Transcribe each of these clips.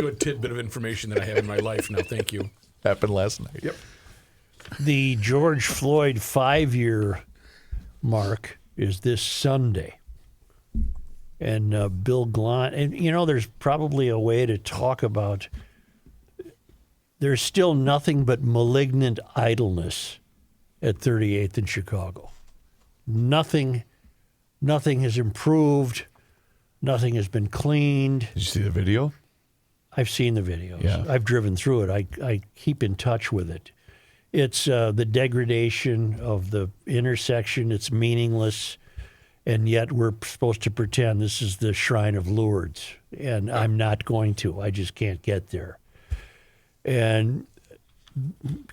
a tidbit of information that I have in my life now. Thank you. Happened last night. Yep. The George Floyd 5-year mark is this Sunday. And Bill Glahn, and there's probably a way to talk about, there's still nothing but malignant idleness at 38th in Chicago. Nothing has improved. Nothing has been cleaned. Did you see the video? I've seen the videos. Yeah. I've driven through it. I keep in touch with it. It's the degradation of the intersection. It's meaningless. And yet we're supposed to pretend this is the Shrine of Lourdes. And I'm not going to. I just can't get there. And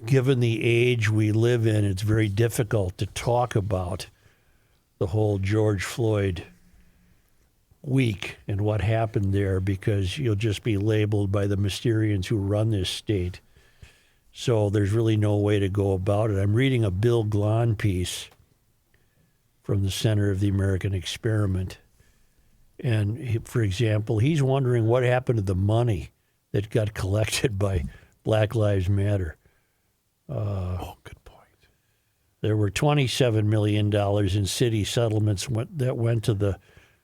given the age we live in, it's very difficult to talk about the whole George Floyd week and what happened there, because you'll just be labeled by the Mysterians who run this state. So there's really no way to go about it. I'm reading a Bill Glahn piece from the Center of the American Experiment. And for example, he's wondering what happened to the money that got collected by Black Lives Matter. Good point. There were $27 million in city settlements that went to the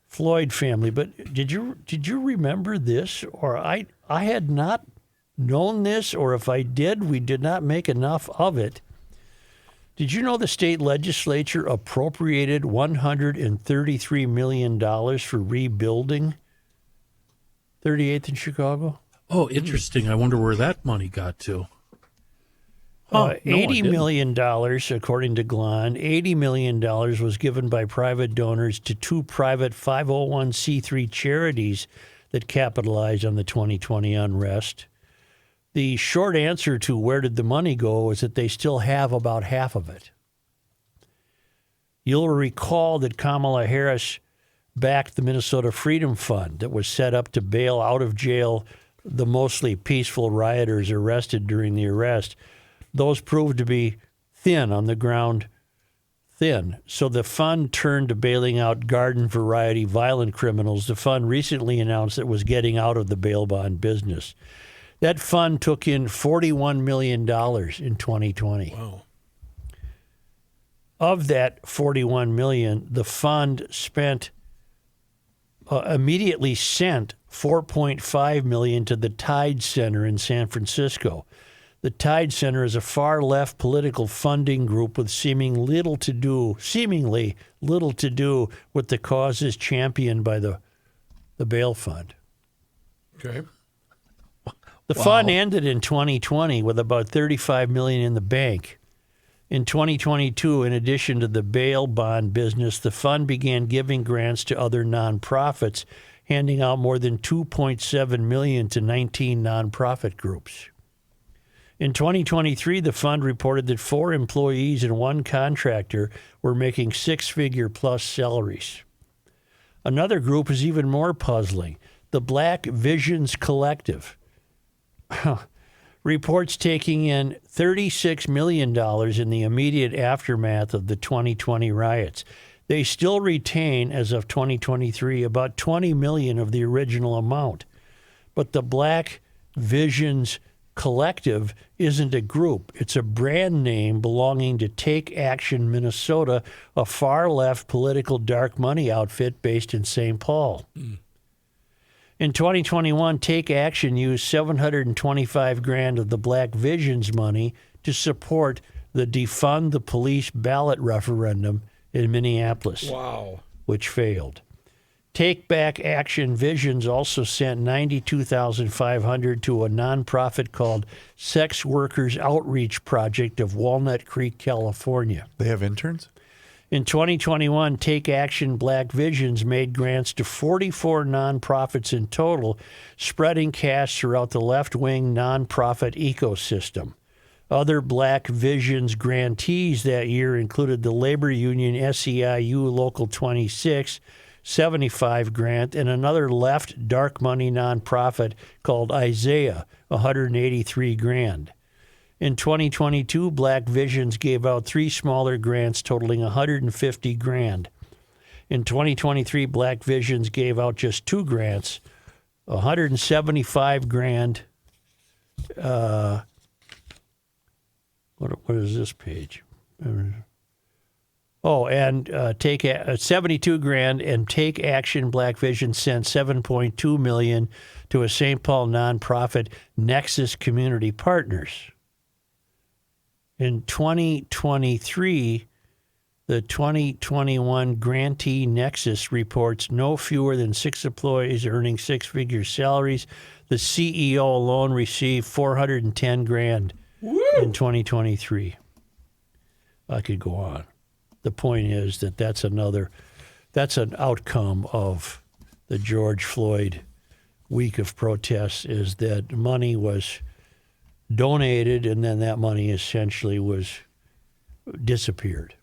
Floyd family. But did you remember this? Or I had not known this, or if I did, we did not make enough of it. Did you know the state legislature appropriated $133 million for rebuilding 38th in Chicago? Oh, interesting. I wonder where that money got to. $80 million, according to Glahn, $80 million was given by private donors to two private 501c3 charities that capitalized on the 2020 unrest. The short answer to where did the money go is that they still have about half of it. You'll recall that Kamala Harris backed the Minnesota Freedom Fund that was set up to bail out of jail the mostly peaceful rioters arrested during the arrest. Those proved to be thin on the ground, So the fund turned to bailing out garden variety violent criminals. The fund recently announced it was getting out of the bail bond business. That fund took in $41 million in 2020. Wow. Of that $41 million, the fund immediately sent $4.5 million to the Tide Center in San Francisco. The Tide Center is a far-left political funding group with seemingly little to do with the causes championed by the bail fund. Okay. The fund ended in 2020 with about $35 million in the bank. In 2022, in addition to the bail bond business, the fund began giving grants to other nonprofits, handing out more than $2.7 million to 19 nonprofit groups. In 2023, the fund reported that 4 employees and 1 contractor were making 6-figure plus salaries. Another group is even more puzzling, the Black Visions Collective. Reports taking in $36 million in the immediate aftermath of the 2020 riots. They still retain, as of 2023, about $20 million of the original amount. But the Black Visions Collective isn't a group. It's a brand name belonging to Take Action Minnesota, a far-left political dark money outfit based in St. Paul. In 2021, Take Action used $725,000 of the Black Visions money to support the Defund the Police ballot referendum in Minneapolis, which failed. Take Back Action Visions also sent $92,500 to a nonprofit called Sex Workers Outreach Project of Walnut Creek, California. They have interns? In 2021, Take Action Black Visions made grants to 44 nonprofits in total, spreading cash throughout the left-wing nonprofit ecosystem. Other Black Visions grantees that year included the labor union SEIU Local 26, $75,000 grant, and another left dark money nonprofit called Isaiah, $183,000. In 2022, Black Visions gave out 3 smaller grants totaling $150,000. In 2023, Black Visions gave out just 2 grants, $175,000. What is this page? And take $72,000 and Take Action Black Vision sent $7.2 million to a St. Paul nonprofit, Nexus Community Partners. In 2023, the 2021 grantee Nexus reports no fewer than 6 employees earning six-figure salaries. The CEO alone received $410,000 in 2023. I could go on. The point is that that's an outcome of the George Floyd week of protests, is that money was donated and then that money essentially was disappeared.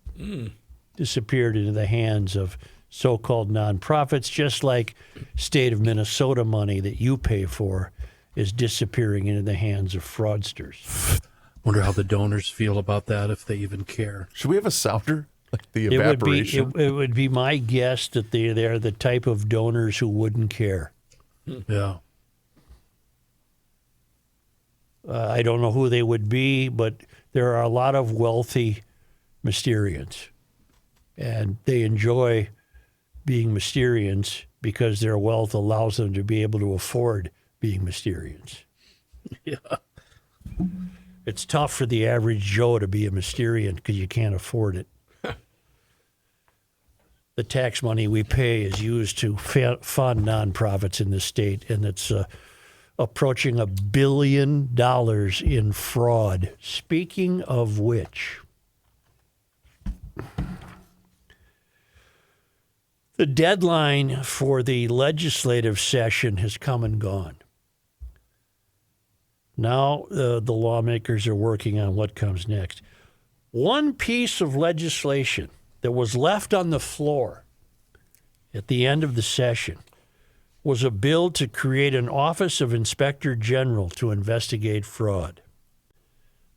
Disappeared into the hands of so-called nonprofits, just like state of Minnesota money that you pay for is disappearing into the hands of fraudsters. Wonder how the donors feel about that, if they even care. Should we have a sounder? Like the evaporation? It would be my guess that they're the type of donors who wouldn't care. Yeah. I don't know who they would be, but there are a lot of wealthy Mysterians. And they enjoy being Mysterians because their wealth allows them to be able to afford being Mysterians. Yeah. It's tough for the average Joe to be a Mysterian because you can't afford it. The tax money we pay is used to fund nonprofits in the state, and it's approaching $1 billion in fraud. Speaking of which, the deadline for the legislative session has come and gone. Now the lawmakers are working on what comes next. One piece of legislation that was left on the floor at the end of the session was a bill to create an Office of Inspector General to investigate fraud.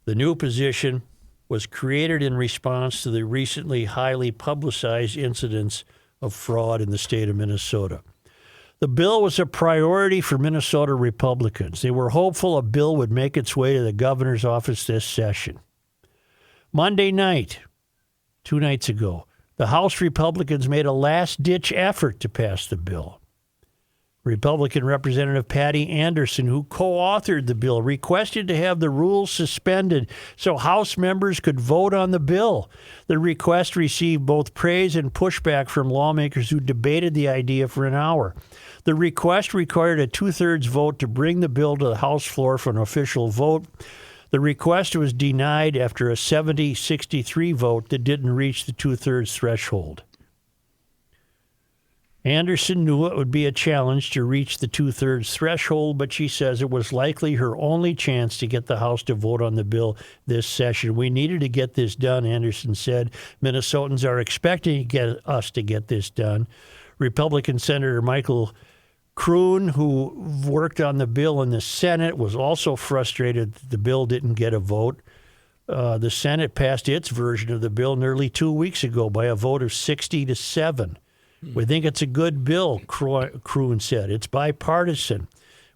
The new position was created in response to the recently highly publicized incidents of fraud in the state of Minnesota. The bill was a priority for Minnesota Republicans. They were hopeful a bill would make its way to the governor's office this session. Monday night, 2 nights ago, the House Republicans made a last-ditch effort to pass the bill. Republican Representative Patty Anderson, who co-authored the bill, requested to have the rules suspended so House members could vote on the bill. The request received both praise and pushback from lawmakers who debated the idea for an hour. The request required a 2/3 vote to bring the bill to the House floor for an official vote. The request was denied after a 70-63 vote that didn't reach the 2/3 threshold. Anderson knew it would be a challenge to reach the 2/3 threshold, but she says it was likely her only chance to get the House to vote on the bill this session. We needed to get this done, Anderson said. Minnesotans are expecting us to get this done. Republican Senator Michael Kroon, who worked on the bill in the Senate, was also frustrated that the bill didn't get a vote. The Senate passed its version of the bill nearly 2 weeks ago by a vote of 60-7. We think it's a good bill, Kroon said. It's bipartisan.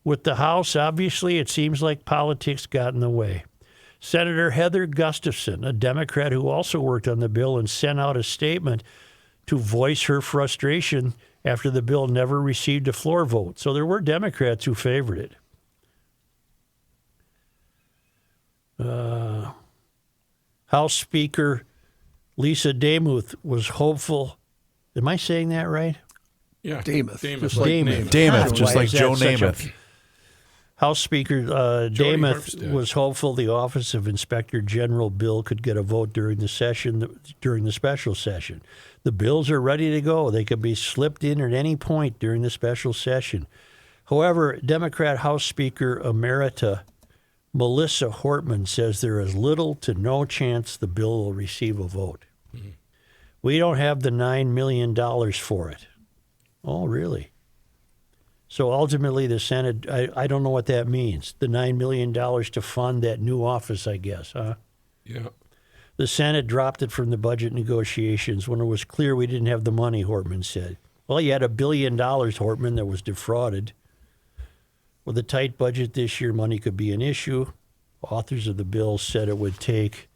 With the House, obviously, it seems like politics got in the way. Senator Heather Gustafson, a Democrat who also worked on the bill and sent out a statement to voice her frustration after the bill never received a floor vote. So there were Democrats who favored it. House Speaker Lisa Demuth was hopeful. Am I saying that right? Yeah. Demuth. Just like Namath. Namath, just Why like is that Joe such a- Namath. House Speaker Demuth Harpstead. was hopeful the Office of Inspector General bill could get a vote during the special session. The bills are ready to go. They could be slipped in at any point during the special session. However, Democrat House Speaker Emerita Melissa Hortman says there is little to no chance the bill will receive a vote. Mm-hmm. We don't have the $9 million for it. Oh, really? So ultimately, the Senate, I don't know what that means. The $9 million to fund that new office, I guess, huh? Yeah. The Senate dropped it from the budget negotiations when it was clear we didn't have the money, Hortman said. Well, you had $1 billion, Hortman, that was defrauded. With a tight budget this year, money could be an issue. Authors of the bill said it would take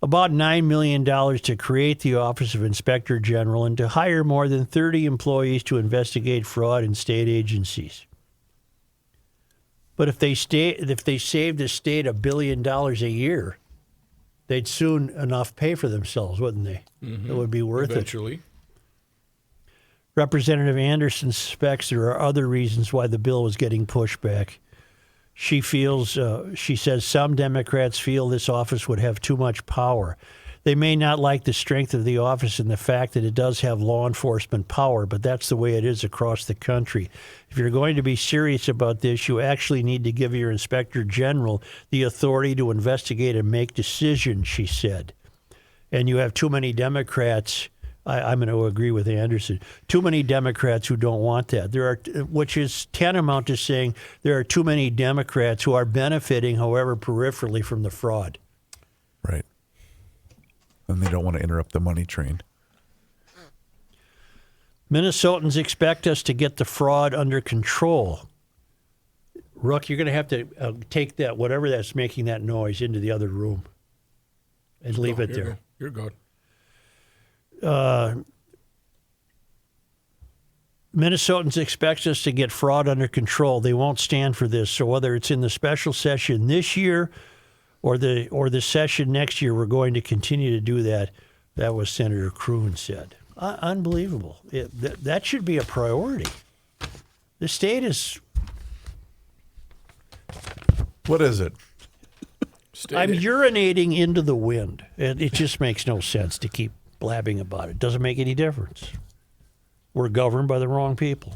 about $9 million to create the Office of Inspector General and to hire more than 30 employees to investigate fraud in state agencies. But if they saved the state $1 billion a year, they'd soon enough pay for themselves, wouldn't they? Mm-hmm. It would be worth it. Eventually. Representative Anderson suspects there are other reasons why the bill was getting pushed back. She says some Democrats feel this office would have too much power. They may not like the strength of the office and the fact that it does have law enforcement power, but that's the way it is across the country. If you're going to be serious about this, you actually need to give your Inspector General the authority to investigate and make decisions, she said. And you have too many Democrats. I'm going to agree with Anderson. Too many Democrats who don't want that. Which is tantamount to saying there are too many Democrats who are benefiting, however peripherally, from the fraud. Right. And they don't want to interrupt the money train. Minnesotans expect us to get the fraud under control. Rook, you're going to have to take that, whatever that's making that noise, into the other room and leave it there. You're good. Minnesotans expect us to get fraud under control. They won't stand for this. So whether it's in the special session this year or the session next year, we're going to continue to do that. That was Senator Kroon said. Unbelievable. That should be a priority. The state is... What is it? I'm urinating into the wind. It just makes no sense to keep blabbing about it. Doesn't make any difference. We're governed by the wrong people.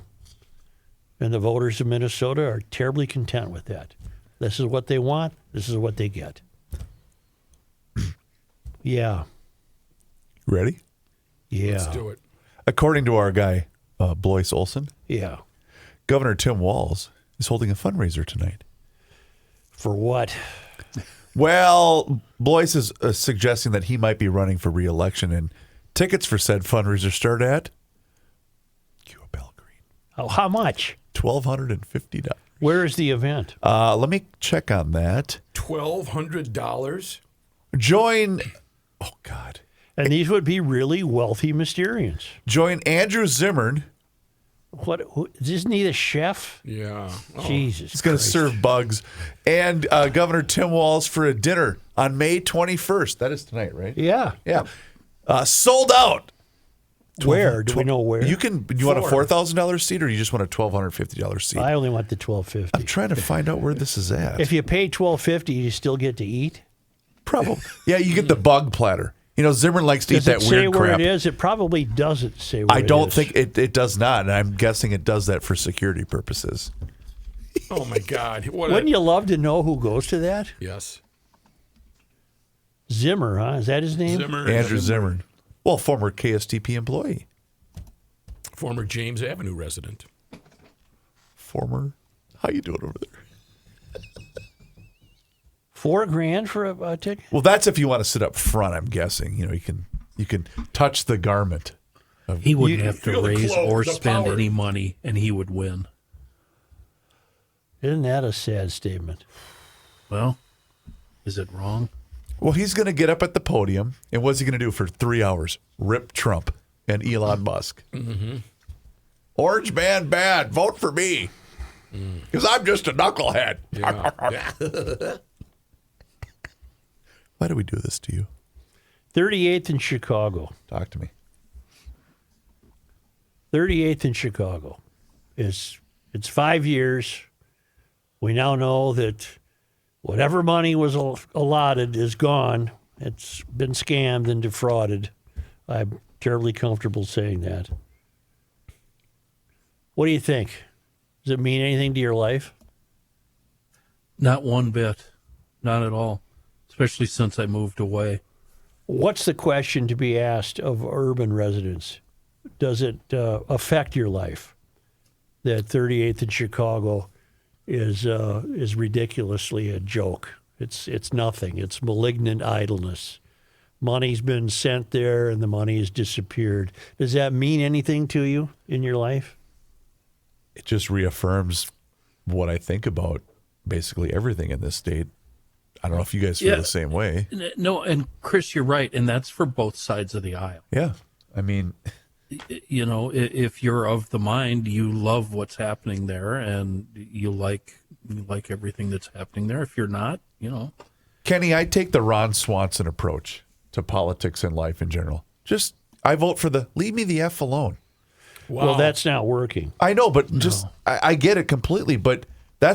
And the voters of Minnesota are terribly content with that. This is what they want. This is what they get. Yeah. Ready? Yeah. Let's do it. According to our guy, Blois Olson, Yeah. Governor Tim Walz is holding a fundraiser tonight. For what? Well, Blois is suggesting that he might be running for re-election, and tickets for said fundraiser start at Cuba Bell Green. Oh, how much? $1,250. Where is the event? Let me check on that. $1,200? Join, oh God. And these would be really wealthy Mysterians. Join Andrew Zimmern. What? Isn't he the chef? Yeah. Oh. Jesus. He's going to Christ. serve bugs. And Governor Tim Walz for a dinner on May 21st. That is tonight, right? Yeah. Yeah. Sold out. Where? Do we know where? You want a $4,000 seat, or you just want a $1,250 seat? I only want the $1,250. I'm trying to find out where this is at. If you pay $1,250, you still get to eat. Probably. Yeah, you get the bug platter. You know, Zimmern likes to eat that Does it weird say where crap. it is? It probably doesn't say where I it don't is. think it does not, and I'm guessing it does that for security purposes. Oh, my God. Wouldn't you love to know who goes to that? Yes. Zimmer, huh? Is that his name? Zimmer. Andrew Zimmern. Well, former KSTP employee. Former James Avenue resident. Former. How you doing over there? $4,000 for a ticket? Well, that's if you want to sit up front, I'm guessing. You know, you can touch the garment. He wouldn't have to feel the raise clothes, or the spend power. any money, and he would win. Isn't that a sad statement? Well, is it wrong? Well, he's going to get up at the podium, and what's he going to do for 3 hours? Rip Trump and Elon Musk. Mm-hmm. Orange man bad. Vote for me. Because I'm just a knucklehead. Yeah. Why do we do this to you? 38th in Chicago. Talk to me. 38th in Chicago. It's 5 years. We now know that whatever money was allotted is gone. It's been scammed and defrauded. I'm terribly comfortable saying that. What do you think? Does it mean anything to your life? Not one bit. Not at all. Especially since I moved away. What's the question to be asked of urban residents? Does it affect your life that 38th in Chicago is ridiculously a joke? It's nothing. It's malignant idleness. Money's been sent there and the money has disappeared. Does that mean anything to you in your life? It just reaffirms what I think about basically everything in this state. I don't know if you guys feel Yeah. the same way. No, and Chris, you're right, and that's for both sides of the aisle. Yeah. I mean, You know, if you're of the mind, you love what's happening there, and you like everything that's happening there. If you're not, you know, Kenny, I take the Ron Swanson approach to politics and life in general. Just, I vote for the leave me the F alone. Wow. Well, that's not working. I know, but just, I get it completely. But